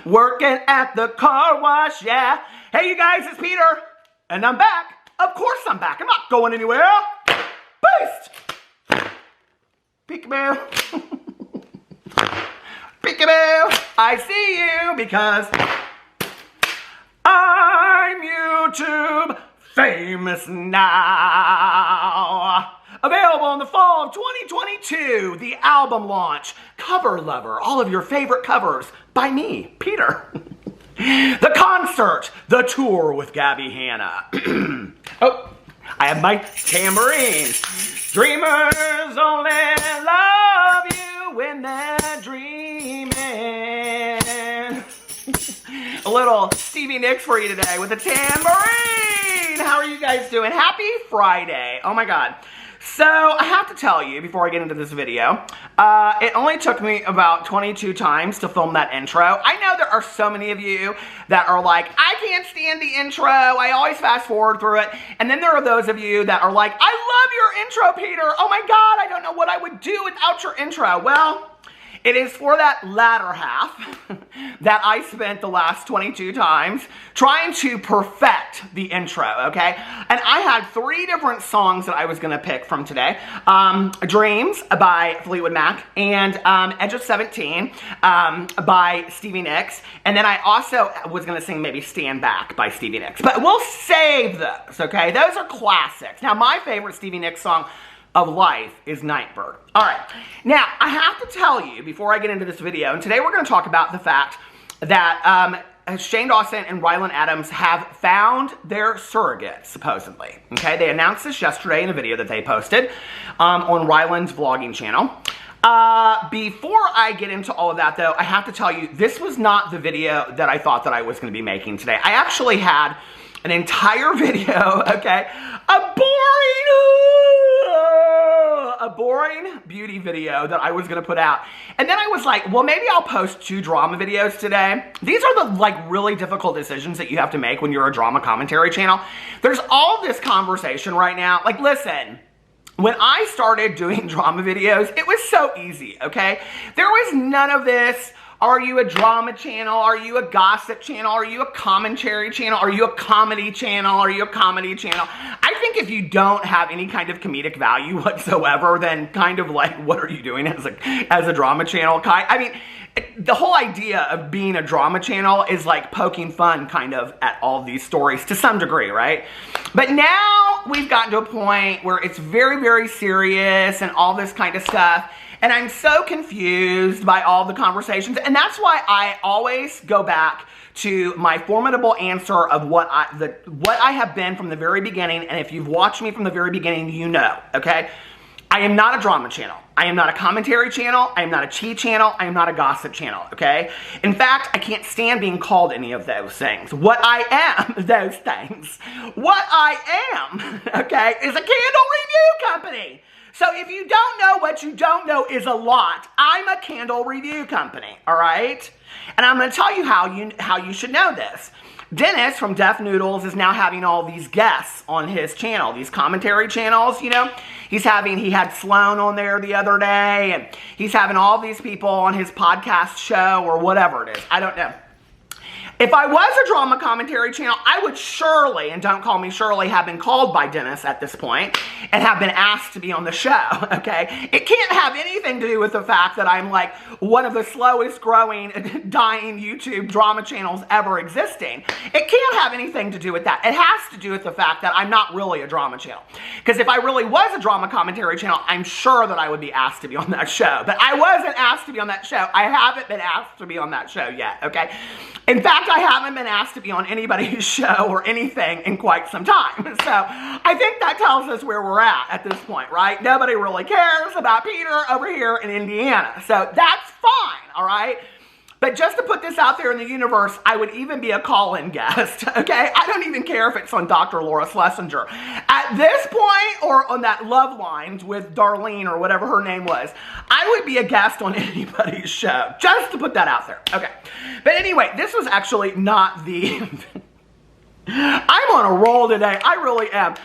working at the car wash, yeah. Hey, you guys, it's Peter, and I'm back. Of course I'm back. I'm not going anywhere. Boost! Peekaboo. Peekaboo. I see you because I'm YouTube famous now. Available in the fall of 2022, the album launch, Cover Lover, all of your favorite covers by me, Peter. The concert, the tour with Gabby Hanna. Oh, I have my tambourine. Dreamers only love you when they're dreaming. A little Stevie Nicks for you today with a tambourine. How are you guys doing? Happy Friday. Oh my God. So I have to tell you before I get into this video, it only took me about 22 times to film that intro. I know there are so many of you that are like, I can't stand the intro. I always fast forward through it. And then there are those of you that are like, I love your intro, Peter. Oh my God, I don't know what I would do without your intro. Well, it is for that latter half that I spent the last 22 times trying to perfect the intro, okay? And I had 3 different songs that I was going to pick from today. Dreams by Fleetwood Mac and Edge of 17 by Stevie Nicks. And then I also was going to sing maybe Stand Back by Stevie Nicks. But we'll save those, okay? Those are classics. Now, my favorite Stevie Nicks song of life is Nightbird. All right. Now, I have to tell you before I get into this video, and today we're going to talk about the fact that Shane Dawson and Ryland Adams have found their surrogate, supposedly. Okay, they announced this yesterday in a video that they posted on Ryland's vlogging channel. Before I get into all of that, though, I have to tell you, this was not the video that I thought that I was going to be making today. I actually had an entire video, okay, a boring beauty video that I was going to put out. And then I was like, well, maybe I'll post 2 drama videos today. These are the really difficult decisions that you have to make when you're a drama commentary channel. There's all this conversation right now. Like, listen, when I started doing drama videos, it was so easy, okay? There was none of this. Are you a drama channel? Are you a gossip channel? Are you a commentary channel? Are you a comedy channel? Are you a comedy channel? I think if you don't have any kind of comedic value whatsoever, then kind of like, what are you doing as a drama channel? I mean, the whole idea of being a drama channel is like poking fun kind of at all these stories to some degree, right? But now we've gotten to a point where it's very, very serious and all this kind of stuff. And I'm so confused by all the conversations. And that's why I always go back to my formidable answer of what I have been from the very beginning. And if you've watched me from the very beginning, you know, okay? I am not a drama channel. I am not a commentary channel. I am not a tea channel. I am not a gossip channel, okay? In fact, I can't stand being called any of those things. What I am, those things. What I am, okay, is a candle review company. So if you don't know, what you don't know is a lot. I'm a candle review company, all right? And I'm going to tell you how you should know this. Dennis from Deaf Noodles is now having all these guests on his channel, these commentary channels, you know. He had Sloan on there the other day, and he's having all these people on his podcast show or whatever it is. I don't know. If I was a drama commentary channel, I would surely, and don't call me Shirley, have been called by Dennis at this point and have been asked to be on the show, okay? It can't have anything to do with the fact that I'm like one of the slowest growing, dying YouTube drama channels ever existing. It can't have anything to do with that. It has to do with the fact that I'm not really a drama channel. Because if I really was a drama commentary channel, I'm sure that I would be asked to be on that show. But I wasn't asked to be on that show. I haven't been asked to be on that show yet, okay? In fact, I haven't been asked to be on anybody's show or anything in quite some time. So I think that tells us where we're at this point, right? Nobody really cares about Peter over here in Indiana. So that's fine, all right? But just to put this out there in the universe, I would even be a call-in guest, okay? I don't even care if it's on Dr. Laura Schlesinger. At this point, or on that Love Lines with Darlene or whatever her name was, I would be a guest on anybody's show, just to put that out there. Okay. But anyway, this was actually not the... I'm on a roll today. I really am.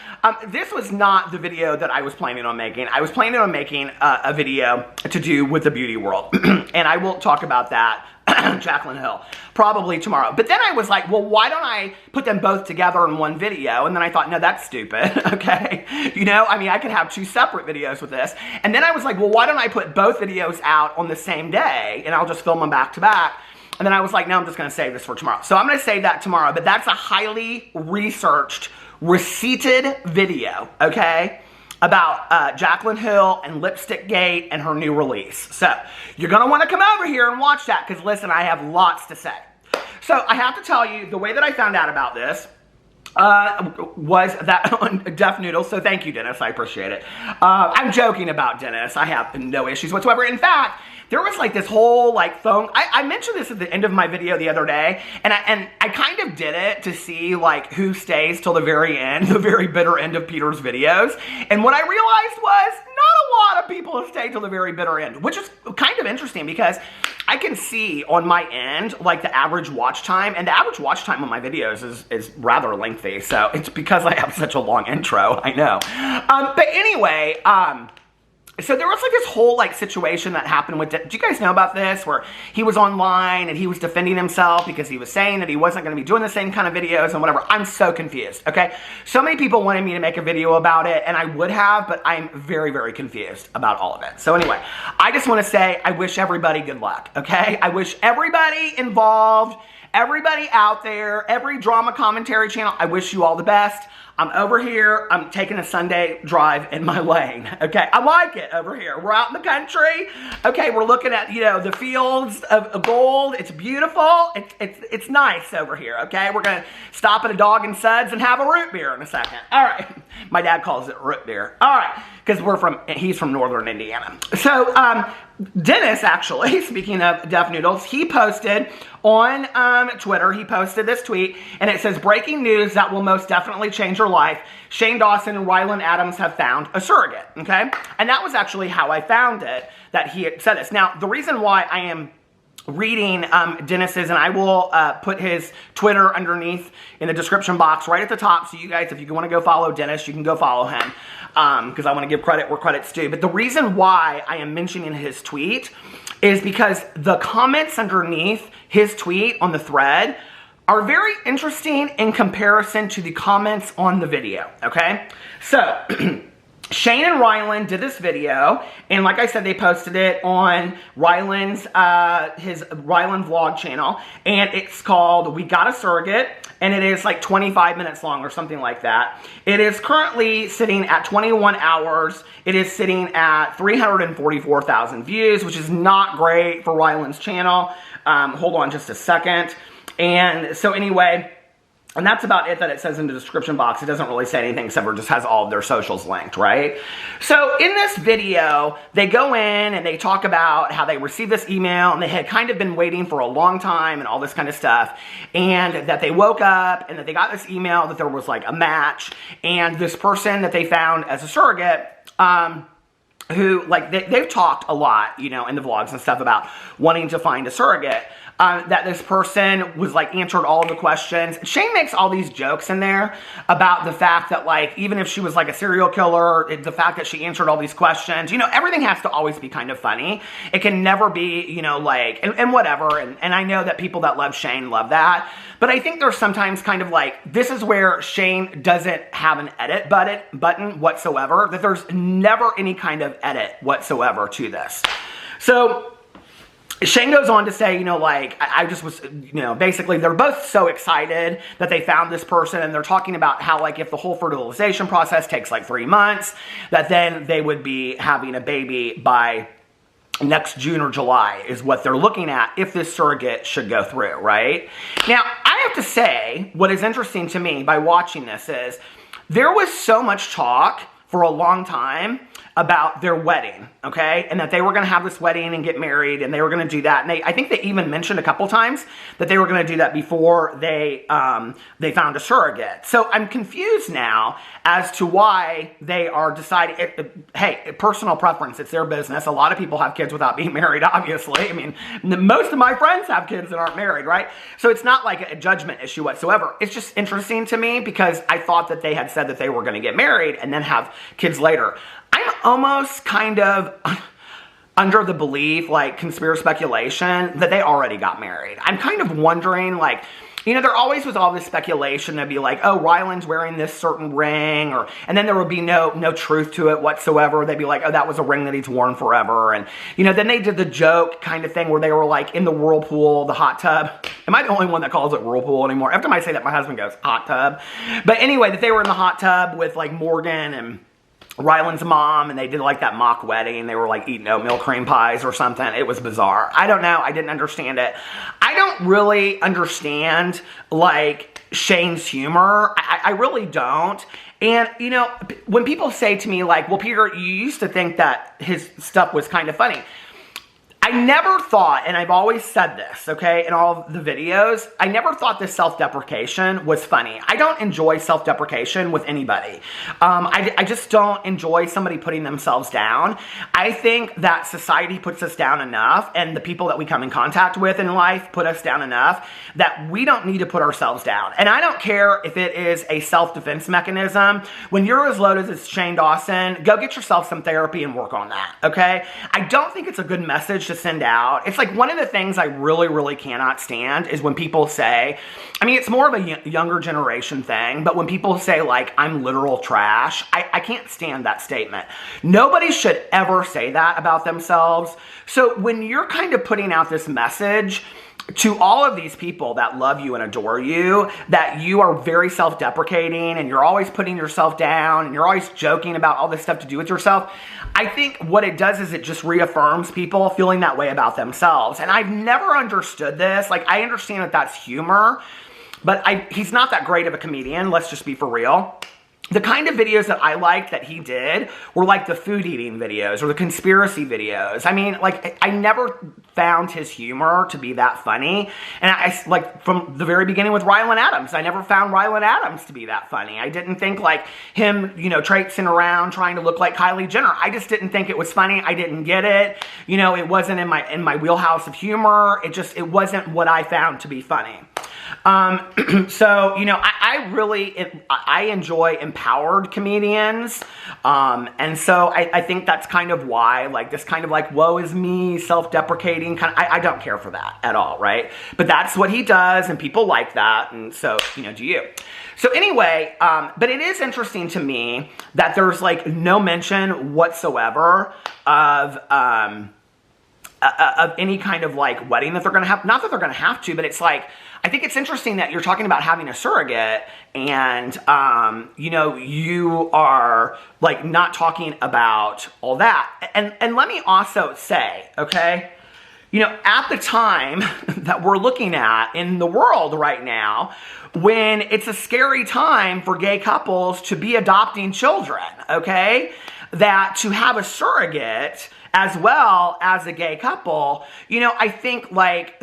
This was not the video that I was planning on making. I was planning on making a video to do with the beauty world. And I will talk about that, Jaclyn Hill, probably tomorrow. But then I was like, well, why don't I put them both together in one video? And then I thought, no, that's stupid, okay? You know, I mean, I could have 2 separate videos with this. And then I was like, well, why don't I put both videos out on the same day? And I'll just film them back to back. And then I was like, no, I'm just going to save this for tomorrow. So I'm going to save that tomorrow. But that's a highly researched, receipted video, okay, about Jaclyn Hill and Lipstick Gate and her new release. So you're going to want to come over here and watch that because, listen, I have lots to say. So I have to tell you, the way that I found out about this was that on Deaf Noodles, so thank you, Dennis, I appreciate it. I'm joking about Dennis. I have no issues whatsoever. In fact, there was like this whole like phone, I mentioned this at the end of my video the other day, and I kind of did it to see like who stays till the very end, the very bitter end of Peter's videos, and what I realized was not a lot of people have stayed till the very bitter end, which is kind of interesting because I can see on my end like the average watch time, and the average watch time on my videos is rather lengthy, so it's because I have such a long intro, I know. But anyway, so there was like this whole like situation that happened with, do you guys know about this? Where he was online and he was defending himself because he was saying that he wasn't going to be doing the same kind of videos and whatever. I'm so confused, okay? So many people wanted me to make a video about it, and I would have, but I'm very, very confused about all of it. So anyway, I just want to say I wish everybody good luck, okay? I wish everybody involved, everybody out there, every drama commentary channel, I wish you all the best. I'm over here, I'm taking a Sunday drive in my lane, okay? I like it over here. We're out in the country, okay? We're looking at, you know, the fields of gold. It's beautiful. It's nice over here, okay? We're gonna stop at a Dog and Suds and have a root beer in a second. All right, my dad calls it root beer. All right, because he's from northern Indiana. So, Dennis, actually, speaking of Deaf Noodles, he posted on Twitter, he posted this tweet, and it says, breaking news that will most definitely change your life. Shane Dawson and Ryland Adams have found a surrogate, okay? And that was actually how I found it, that he had said this. Now, the reason why I am reading Dennis's, and I will put his Twitter underneath in the description box right at the top, so you guys, if you want to go follow Dennis, you can go follow him, because I want to give credit where credit's due. But the reason why I am mentioning his tweet is because the comments underneath his tweet on the thread are very interesting in comparison to the comments on the video, okay? So, Shane and Ryland did this video, and like I said, they posted it on Ryland's, his Ryland vlog channel, and it's called We Got a Surrogate, and it is like 25 minutes long or something like that. It is currently sitting at 21 hours. It is sitting at 344,000 views, which is not great for Ryland's channel. Hold on just a second. And so anyway, and that's about it that it says in the description box. It doesn't really say anything except for it just has all of their socials linked, right? So in this video, they go in and they talk about how they received this email and they had kind of been waiting for a long time and all this kind of stuff. And that they woke up and that they got this email that there was like a match. And this person that they found as a surrogate, who, like, they've talked a lot, you know, in the vlogs and stuff about wanting to find a surrogate. That this person was, like, answered all of the questions. Shane makes all these jokes in there about the fact that, like, even if she was, like, a serial killer, the fact that she answered all these questions, you know, everything has to always be kind of funny. It can never be, you know, like, and whatever. And I know that people that love Shane love that. But I think there's sometimes kind of like, this is where Shane doesn't have an edit button whatsoever. That there's never any kind of edit whatsoever to this. So Shane goes on to say, you know, like, I just was, you know, basically they're both so excited that they found this person, and they're talking about how, like, if the whole fertilization process takes like 3 months, that then they would be having a baby by next June or July is what they're looking at if this surrogate should go through, right? Now, I have to say, what is interesting to me by watching this is there was so much talk for a long time about their wedding, okay? And that they were going to have this wedding and get married, and they were going to do that. And I think they even mentioned a couple times that they were going to do that before they found a surrogate. So I'm confused now as to why they are deciding, hey, personal preference, it's their business. A lot of people have kids without being married, obviously. I mean, most of my friends have kids that aren't married, right? So it's not like a judgment issue whatsoever. It's just interesting to me because I thought that they had said that they were going to get married and then have kids later. I'm almost kind of under the belief, like conspiracy speculation, that they already got married. I'm kind of wondering, like, you know, there always was all this speculation to be like, oh, Ryland's wearing this certain ring, and then there would be no truth to it whatsoever. They'd be like, oh, that was a ring that he's worn forever. And, you know, then they did the joke kind of thing where they were like in the whirlpool, the hot tub. Am I the only one that calls it whirlpool anymore? Every time I say that, my husband goes, hot tub. But anyway, that they were in the hot tub with like Morgan and Ryland's mom, and they did like that mock wedding. They were like eating oatmeal cream pies or something. It was bizarre. I don't know. I didn't understand it. I don't really understand like Shane's humor. I really don't. And, you know, when people say to me like, well, Peter, you used to think that his stuff was kind of funny. I never thought, and I've always said this, okay, in all of the videos, I never thought this self-deprecation was funny. I don't enjoy self-deprecation with anybody. I just don't enjoy somebody putting themselves down. I think that society puts us down enough, and the people that we come in contact with in life put us down enough that we don't need to put ourselves down. And I don't care if it is a self-defense mechanism. When you're as low as Shane Dawson, go get yourself some therapy and work on that, okay? I don't think it's a good message to send out. It's like one of the things I really, really cannot stand is when people say, I mean, it's more of a younger generation thing, but when people say like, I'm literal trash, I can't stand that statement. Nobody should ever say that about themselves. So when you're kind of putting out this message to all of these people that love you and adore you, that you are very self-deprecating and you're always putting yourself down and you're always joking about all this stuff to do with yourself, I think what it does is it just reaffirms people feeling that way about themselves. And I've never understood this. Like, I understand that that's humor, but he's not that great of a comedian. Let's just be for real. The kind of videos that I liked that he did were like the food eating videos or the conspiracy videos. I mean, like, I never found his humor to be that funny. And I, like, from the very beginning with Ryland Adams, I never found Ryland Adams to be that funny. I didn't think like him, you know, traipsing around trying to look like Kylie Jenner. I just didn't think it was funny. I didn't get it. You know, it wasn't in my wheelhouse of humor. It wasn't what I found to be funny. So, you know, I enjoy empowered comedians. And so I think that's kind of why, like, this kind of like, woe is me, self-deprecating kind of, I don't care for that at all, right? But that's what he does, and people like that, and so, you know, do you. So anyway, but it is interesting to me that there's like no mention whatsoever of any kind of like wedding that they're going to have. Not that they're going to have to, but it's like, I think it's interesting that you're talking about having a surrogate and, you know, you are like not talking about all that. And let me also say, okay, you know, at the time that we're looking at in the world right now, when it's a scary time for gay couples to be adopting children, okay, that to have a surrogate as well as a gay couple, you know, I think like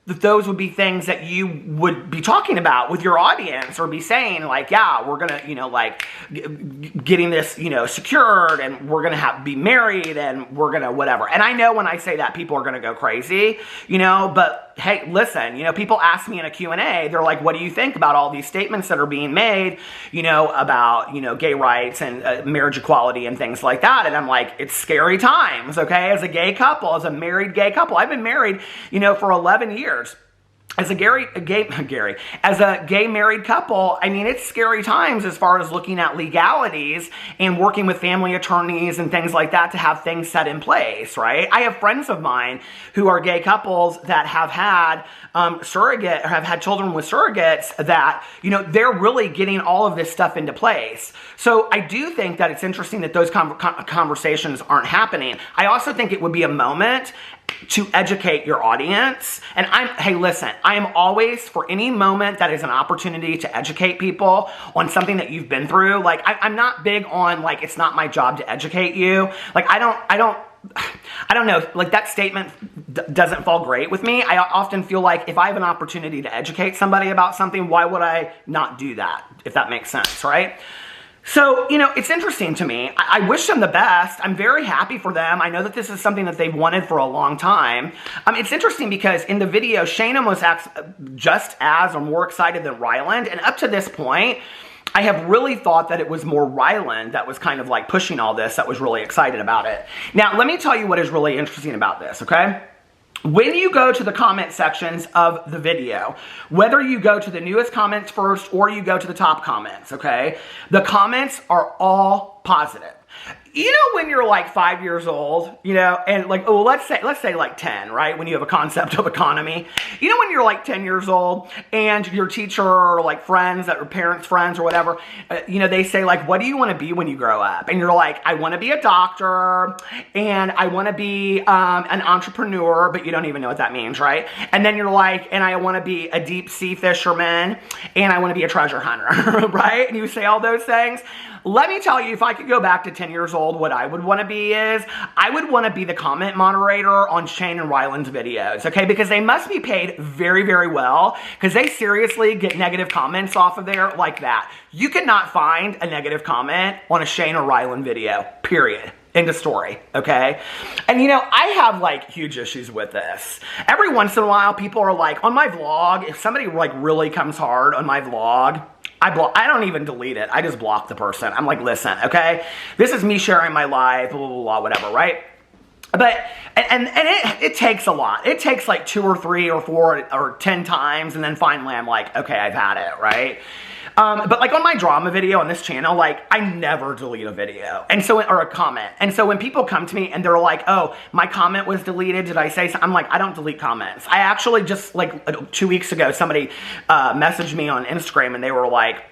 those would be things that you would be talking about with your audience, or be saying like, yeah, we're gonna, you know, like getting this, you know, secured, and we're gonna be married, and we're gonna whatever. And I know when I say that, people are gonna go crazy, you know, but hey, listen, you know, people ask me in a Q&A, they're like, what do you think about all these statements that are being made, you know, about, you know, gay rights and marriage equality and things like that? And I'm like, it's scary times, okay? As a gay couple, as a married gay couple, I've been married, you know, for 11 years. As a gay married couple, I mean, it's scary times as far as looking at legalities and working with family attorneys and things like that to have things set in place, right? I have friends of mine who are gay couples that have had have had children with surrogates that, you know, they're really getting all of this stuff into place. So I do think that it's interesting that those conversations aren't happening. I also think it would be a moment to educate your audience. And hey, listen, I am always, for any moment that is an opportunity to educate people on something that you've been through. Like, I'm not big on, like, it's not my job to educate you. Like, I don't know, like, that statement doesn't fall great with me. I often feel like if I have an opportunity to educate somebody about something, why would I not do that, if that makes sense, right? So, you know, it's interesting to me. I wish them the best. I'm very happy for them. I know that this is something that they've wanted for a long time. It's interesting because in the video, Shayna was just as or more excited than Ryland. And up to this point, I have really thought that it was more Ryland that was kind of like pushing all this, that was really excited about it. Now, let me tell you what is really interesting about this, okay? When you go to the comment sections of the video, whether you go to the newest comments first or you go to the top comments, okay, the comments are all positive. You know, when you're like 5 years old, you know, and like, oh, let's say like 10, right? When you have a concept of economy. You know, when you're like 10 years old and your teacher or like friends that are parents' friends or whatever, you know, they say like, what do you want to be when you grow up? And you're like, I want to be a doctor and I want to be an entrepreneur, but you don't even know what that means, right? And then you're like, and I want to be a deep sea fisherman and I want to be a treasure hunter, right? And you say all those things. Let me tell you, if I could go back to 10 years old, what I would want to be is, I would want to be the comment moderator on Shane and Ryland's videos, okay? Because they must be paid very, very well, because they seriously get negative comments off of there like that. You cannot find a negative comment on a Shane or Ryland video, period. End of story, okay? And you know, I have like huge issues with this. Every once in a while, people are like, on my vlog, if somebody like really comes hard on my vlog, I don't even delete it. I just block the person. I'm like, listen, okay? This is me sharing my life, blah, blah, blah, whatever, right? But, and it takes a lot. It takes like 2 or 3 or 4 or 10 times, and then finally I'm like, okay, I've had it, right? But like on my drama video on this channel, like I never delete a video. And so, or a comment. And so when people come to me and they're like, oh, my comment was deleted, did I say something? I'm like, I don't delete comments. I actually just like 2 weeks ago, somebody messaged me on Instagram and they were like,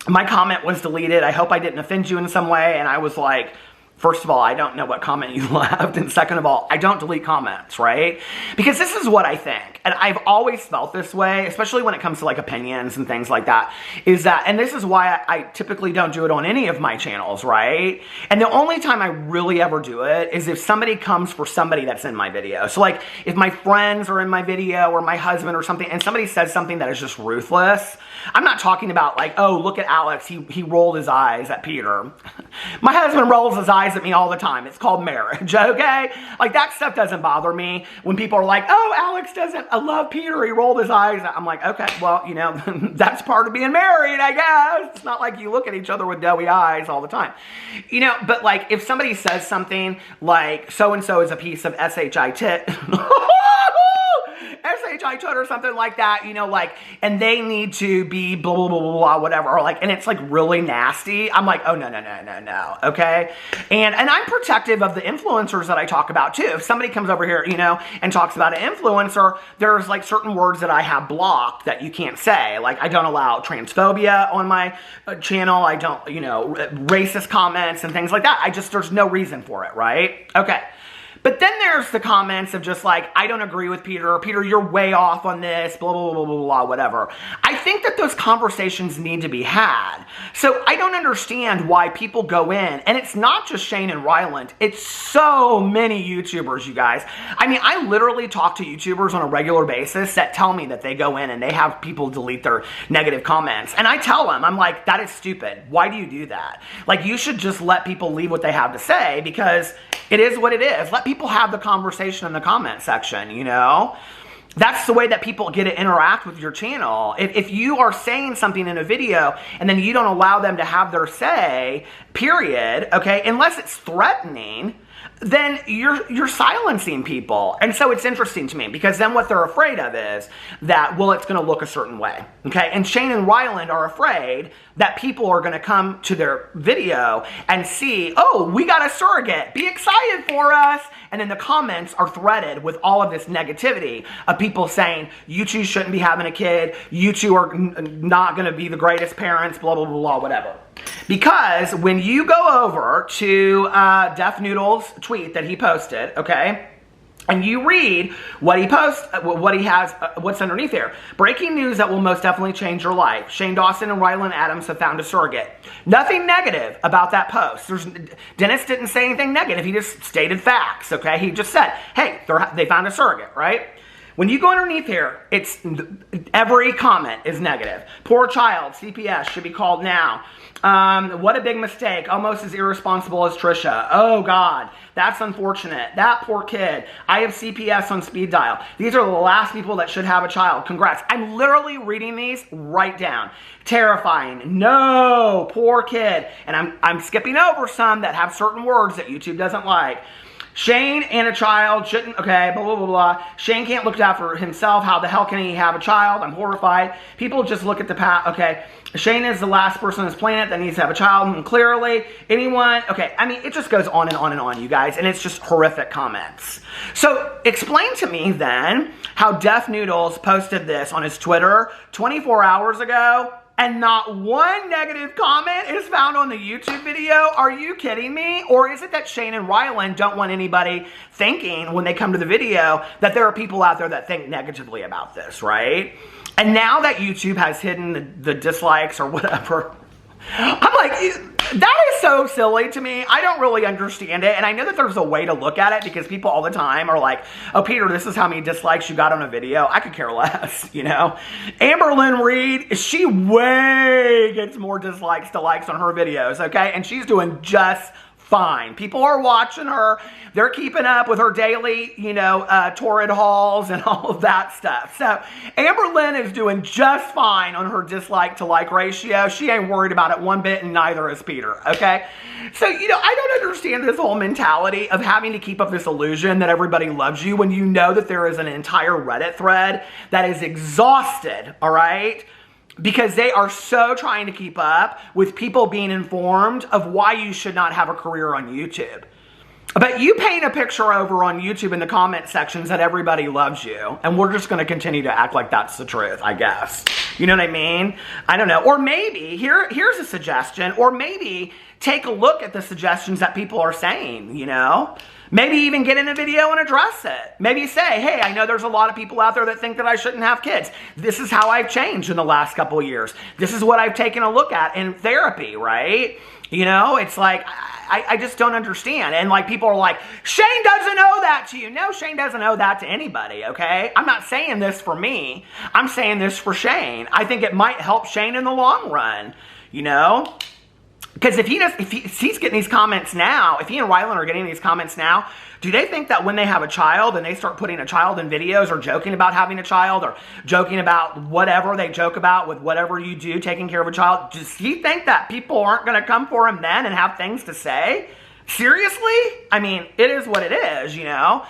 my comment was deleted. I hope I didn't offend you in some way. And I was like, first of all, I don't know what comment you left. And second of all, I don't delete comments, right? Because this is what I think. And I've always felt this way, especially when it comes to like opinions and things like that, is that, and this is why I typically don't do it on any of my channels, right? And the only time I really ever do it is if somebody comes for somebody that's in my video. So like if my friends are in my video or my husband or something, and somebody says something that is just ruthless, I'm not talking about like, oh, look at Alex, he rolled his eyes at Peter. My husband rolls his eyes at me all the time. It's called marriage, okay? Like that stuff doesn't bother me when people are like, oh, Alex doesn't love Peter, he rolled his eyes. I'm like, okay, well, you know, that's part of being married, I guess. It's not like you look at each other with doughy eyes all the time. You know, but like if somebody says something like so-and-so is a piece of SHI tit, SHI tit or something like that, you know, like, and they need to be blah, blah, blah, blah, blah, whatever, or like, and it's like really nasty. I'm like, oh, no, no, no, no, no, okay? And I'm protective of the influencers that I talk about too. If somebody comes over here, you know, and talks about an influencer, there's like certain words that I have blocked that you can't say. Like I don't allow transphobia on my channel. I don't, you know, racist comments and things like that. there's no reason for it, right? Okay. But then there's the comments of just like, I don't agree with Peter, or Peter, you're way off on this, blah, blah, blah, blah, blah, whatever. I think that those conversations need to be had. So I don't understand why people go in, and it's not just Shane and Ryland, it's so many YouTubers, you guys. I mean, I literally talk to YouTubers on a regular basis that tell me that they go in and they have people delete their negative comments. And I tell them, I'm like, that is stupid. Why do you do that? Like, you should just let people leave what they have to say, because it is what it is. Let people have the conversation in the comment section, you know? That's the way that people get to interact with your channel. If you are saying something in a video and then you don't allow them to have their say, period, okay, unless it's threatening, then you're silencing people. And so it's interesting to me, because then what they're afraid of is that, well, it's going to look a certain way, okay? And Shane and Ryland are afraid that people are going to come to their video and see, oh, we got a surrogate, be excited for us. And then the comments are threaded with all of this negativity of people saying, you two shouldn't be having a kid, you two are not going to be the greatest parents, blah, blah, blah, blah, whatever. Because when you go over to Def Noodle's tweet that he posted, okay, and you read what he posts, what he has, what's underneath there. Breaking news that will most definitely change your life. Shane Dawson and Ryland Adams have found a surrogate. Nothing negative about that post. Dennis didn't say anything negative. He just stated facts, okay? He just said, hey, they found a surrogate, right? When you go underneath here, every comment is negative. Poor child, CPS should be called now. What a big mistake. Almost as irresponsible as Trisha. Oh God, that's unfortunate. That poor kid. I have CPS on speed dial. These are the last people that should have a child. Congrats. I'm literally reading these right down. Terrifying. No, poor kid. And I'm skipping over some that have certain words that YouTube doesn't like. Shane and a child shouldn't, okay, blah, blah, blah, blah. Shane can't look out for himself. How the hell can he have a child? I'm horrified. People just look at the past, okay. Shane is the last person on this planet that needs to have a child, and clearly, anyone, okay, I mean, it just goes on and on and on, you guys, and it's just horrific comments. So, explain to me then how Deaf Noodles posted this on his Twitter 24 hours ago, and not one negative comment is found on the YouTube video? Are you kidding me? Or is it that Shane and Ryland don't want anybody thinking when they come to the video that there are people out there that think negatively about this, right? And now that YouTube has hidden the dislikes or whatever, I'm like, that is so silly to me. I don't really understand it. And I know that there's a way to look at it because people all the time are like, oh, Peter, this is how many dislikes you got on a video. I could care less, you know? Amber Lynn Reed, she way gets more dislikes to likes on her videos, okay? And she's doing just fine. People are watching her. They're keeping up with her daily, you know, torrid hauls and all of that stuff. So Amber Lynn is doing just fine on her dislike to like ratio. She ain't worried about it one bit, and neither is Peter, okay? So, you know, I don't understand this whole mentality of having to keep up this illusion that everybody loves you when you know that there is an entire Reddit thread that is exhausted, all right? Because they are so trying to keep up with people being informed of why you should not have a career on YouTube. But you paint a picture over on YouTube in the comment sections that everybody loves you, and we're just going to continue to act like that's the truth, I guess. You know what I mean? I don't know. Or maybe, here's a suggestion, or maybe take a look at the suggestions that people are saying, you know? Maybe even get in a video and address it. Maybe say, hey, I know there's a lot of people out there that think that I shouldn't have kids. This is how I've changed in the last couple of years. This is what I've taken a look at in therapy, right? You know, it's like, I just don't understand. And like, people are like, Shane doesn't owe that to you. No, Shane doesn't owe that to anybody, okay? I'm not saying this for me. I'm saying this for Shane. I think it might help Shane in the long run, you know? Because if he's getting these comments now, if he and Ryland are getting these comments now, do they think that when they have a child and they start putting a child in videos or joking about having a child or joking about whatever they joke about with whatever you do, taking care of a child, does he think that people aren't going to come for him then and have things to say? Seriously? I mean, it is what it is, you know?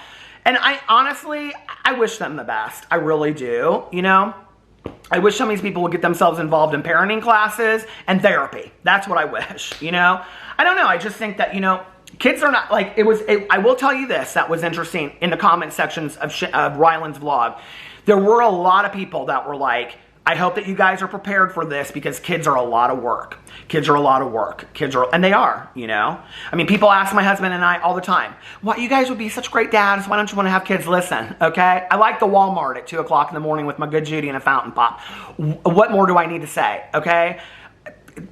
And I honestly, I wish them the best. I really do, you know? I wish some of these people would get themselves involved in parenting classes and therapy. That's what I wish, you know? I don't know. I just think that, you know, kids are not, like, I will tell you this, that was interesting in the comment sections of Ryland's vlog. There were a lot of people that were like, I hope that you guys are prepared for this because kids are a lot of work. Kids are a lot of work. And they are, you know? I mean, people ask my husband and I all the time, why, you guys would be such great dads. Why don't you want to have kids? Listen, okay? I like the Walmart at 2 o'clock in the morning with my good Judy and a fountain pop. What more do I need to say, okay?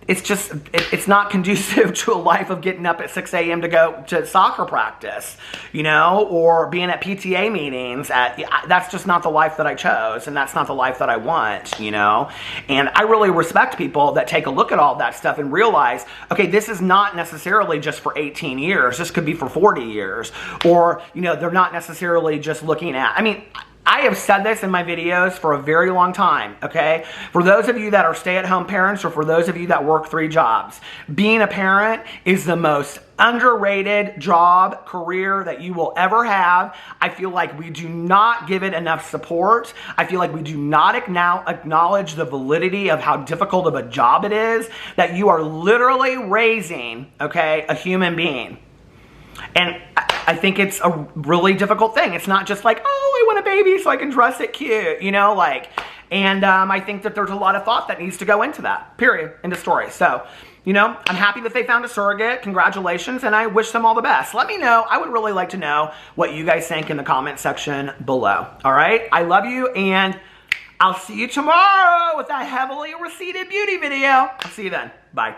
It's just, it's not conducive to a life of getting up at 6 a.m. to go to soccer practice, you know, or being at PTA meetings. That's just not the life that I chose, and that's not the life that I want, you know. And I really respect people that take a look at all that stuff and realize, okay, this is not necessarily just for 18 years. This could be for 40 years. Or, you know, they're not necessarily just looking at, I mean, I have said this in my videos for a very long time, okay? For those of you that are stay-at-home parents or for those of you that work 3 jobs, being a parent is the most underrated job, career that you will ever have. I feel like we do not give it enough support. I feel like we do not acknowledge the validity of how difficult of a job it is, that you are literally raising, okay, a human being. And I think it's a really difficult thing. It's not just like, oh, I want a baby so I can dress it cute, you know, like, And I think that there's a lot of thought that needs to go into that, period, into story. So, you know, I'm happy that they found a surrogate. Congratulations, and I wish them all the best. Let me know. I would really like to know what you guys think in the comment section below. All right? I love you, and I'll see you tomorrow with that heavily receipted beauty video. I'll see you then. Bye.